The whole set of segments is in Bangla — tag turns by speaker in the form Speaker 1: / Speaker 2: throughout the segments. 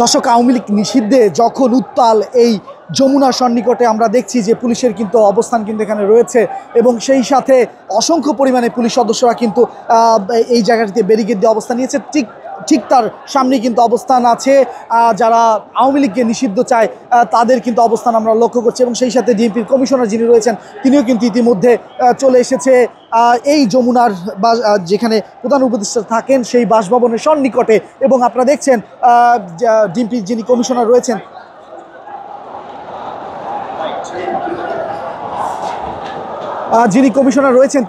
Speaker 1: দর্শক, আওয়ামী লীগ নিষিদ্ধে যখন উত্তাল এই যমুনা সন্নিকটে আমরা দেখছি যে পুলিশের কিন্তু অবস্থান কিন্তু এখানে রয়েছে এবং সেই সাথে অসংখ্য পরিমাণে পুলিশ সদস্যরা কিন্তু এই জায়গাটিতে ব্যারিকেড দিয়ে অবস্থান নিয়েছে। ঠিক তার সামনে কিন্তু অবস্থান আছে যারা আওয়ামী লীগকে নিষিদ্ধ চায় তাদের কিন্তু অবস্থান আমরা লক্ষ্য করছি এবং সেই সাথে ডিএমপির কমিশনার যিনি রয়েছেন তিনিও কিন্তু ইতিমধ্যে চলে এসেছে এই যমুনার যেখানে প্রধান উপদেষ্টা থাকেন সেই বাসভবনের সন্নিকটে। এবং আপনারা দেখছেন ডিএমপির যিনি কমিশনার রয়েছেন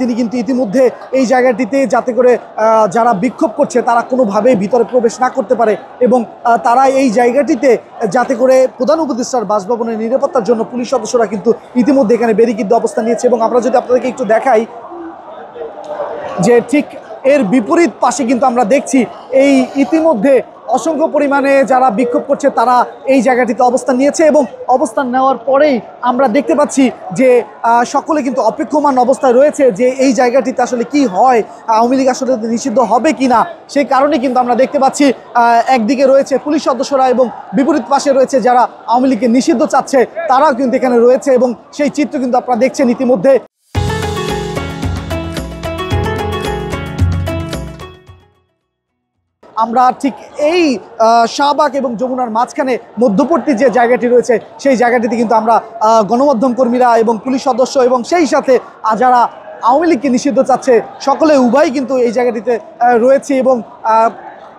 Speaker 1: তিনি কিন্তু ইতিমধ্যে এই জায়গাটিতে যাতে করে যারা বিক্ষোভ করছে তারা কোনোভাবেই ভিতরে প্রবেশ না করতে পারে এবং তারা এই জায়গাটিতে যাতে করে প্রধান উপদেষ্টার বাসভবনের নিরাপত্তার জন্য পুলিশ সদস্যরা কিন্তু ইতিমধ্যে এখানে ব্যারিকেড অবস্থান নিয়েছে। এবং আমরা যদি আপনাদেরকে একটু দেখাই যে ঠিক এর বিপরীত পাশে কিন্তু আমরা দেখছি এই ইতিমধ্যে অসংখ্য পরিমাণে যারা বিক্ষোভ করছে তারা এই জায়গাটিতে অবস্থান নিয়েছে এবং অবস্থান নেওয়ার পরেই আমরা দেখতে পাচ্ছি যে সকলে কিন্তু অপেক্ষমান অবস্থায় রয়েছে যে এই জায়গাটিতে আসলে কি হয়, আওয়ামী লীগ আসলে নিষিদ্ধ হবে কি না। সেই কারণে কিন্তু আমরা দেখতে পাচ্ছি একদিকে রয়েছে পুলিশ সদস্যরা এবং বিপরীত পাশে রয়েছে যারা আওয়ামী লীগকে নিষিদ্ধ চাচ্ছে তারাও কিন্তু এখানে রয়েছে এবং সেই চিত্র কিন্তু আপনারা দেখছেন ইতিমধ্যে। আমরা ঠিক এই শাহবাগ এবং যমুনার মাঝখানে মধ্যবর্তী যে জায়গাটি রয়েছে সেই জায়গাটিতে কিন্তু আমরা গণমাধ্যম কর্মীরা এবং পুলিশ সদস্য এবং সেই সাথে যারা আওয়ামী লীগকে নিষিদ্ধ চাচ্ছে সকলে উভয়ই কিন্তু এই জায়গাটিতে রয়েছে এবং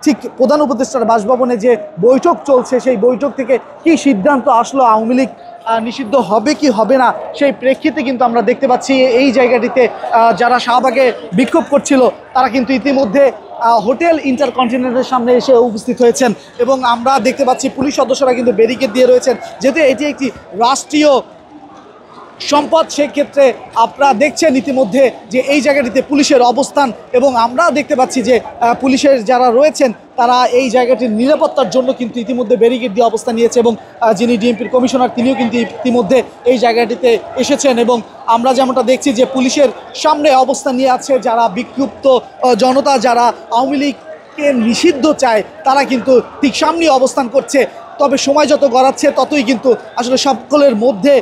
Speaker 1: ঠিক প্রধান উপদেষ্টার বাসভবনে যে বৈঠক চলছে সেই বৈঠক থেকে কি সিদ্ধান্ত আসলো, আওয়ামী লীগ নিষিদ্ধ হবে কি হবে না সেই প্রেক্ষিতে কিন্তু আমরা দেখতে পাচ্ছি এই জায়গাটিতে যারা শাহবাগে বিক্ষোভ করছিল তারা কিন্তু ইতিমধ্যে হোটেল ইন্টারকন্টিনেন্টালের সামনে এসে উপস্থিত হয়েছেন এবং আমরা দেখতে পাচ্ছি পুলিশ সদস্যরা কিন্তু ব্যারিকেড দিয়ে রয়েছেন যেহেতু এটি একটি রাষ্ট্রীয় সম্পদ। সেক্ষেত্রে আপনারা দেখছেন ইতিমধ্যে যে এই জায়গাটিতে পুলিশের অবস্থান এবং আমরা দেখতে পাচ্ছি যে পুলিশের যারা রয়েছেন তারা এই জায়গাটির নিরাপত্তার জন্য কিন্তু ইতিমধ্যে ব্যারিকেড দিয়ে অবস্থান নিয়েছে এবং যিনি ডিএমপির কমিশনার তিনিও কিন্তু ইতিমধ্যে এই জায়গাটিতে এসেছেন এবং আমরা যেমনটা দেখছি যে পুলিশের সামনে অবস্থান নিয়ে আছে যারা বিক্ষুব্ধ জনতা, যারা আওয়ামী লীগকে নিষিদ্ধ চায় তারা কিন্তু ঠিক সামনে অবস্থান করছে। তবে সময় যত গড়াচ্ছে ততই কিন্তু আসলে সকলের মধ্যে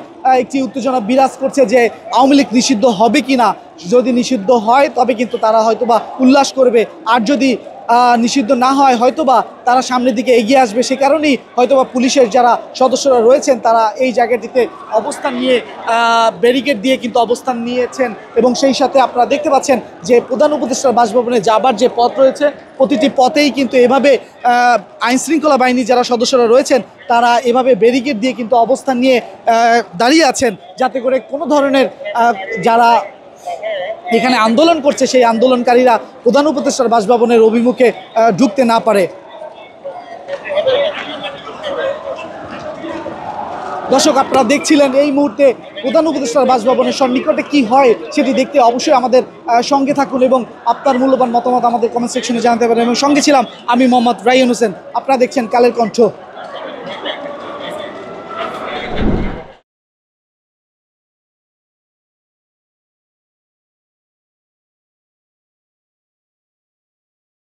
Speaker 1: একটি উত্তেজনা বিরাজ করছে যে আওয়ামী লীগ নিষিদ্ধ হবে কি না। যদি নিষিদ্ধ হয় তবে কিন্তু তারা হয়তোবা উল্লাস করবে, আর যদি নিষিদ্ধ না হয় হয়তোবা তারা সামনের দিকে এগিয়ে আসবে। সে কারণেই হয়তোবা পুলিশের যারা সদস্যরা রয়েছেন তারা এই জায়গাটিতে অবস্থান নিয়ে ব্যারিকেড দিয়ে কিন্তু অবস্থান নিয়েছেন এবং সেই সাথে আপনারা দেখতে পাচ্ছেন যে প্রধান উপদেষ্টার বাসভবনে যাবার যে পথ রয়েছে প্রতিটি পথেই কিন্তু এভাবে আইনশৃঙ্খলা বাহিনীর যারা সদস্যরা রয়েছেন তারা এভাবে ব্যারিকেড দিয়ে কিন্তু অবস্থান নিয়ে দাঁড়িয়ে আছেন যাতে করে কোনো ধরনের যারা এখানে আন্দোলন করছে সেই আন্দোলনকারীরা প্রধান উপদেষ্টার বাসভবনের অভিমুখে ঢুকতে না পারে। দর্শক, আপনারা দেখছিলেন এই মুহূর্তে প্রধান উপদেষ্টার বাসভবনের সন্নিকটে কি হয় সেটি দেখতে অবশ্যই আমাদের সঙ্গে থাকুন এবং আপনার মূল্যবান মতামত আমাদের কমেন্ট সেকশনে জানাতে পারেন। এবং সঙ্গে ছিলাম আমি মোহাম্মদ রায়হান হোসেন। আপনারা দেখছেন কালের কণ্ঠ।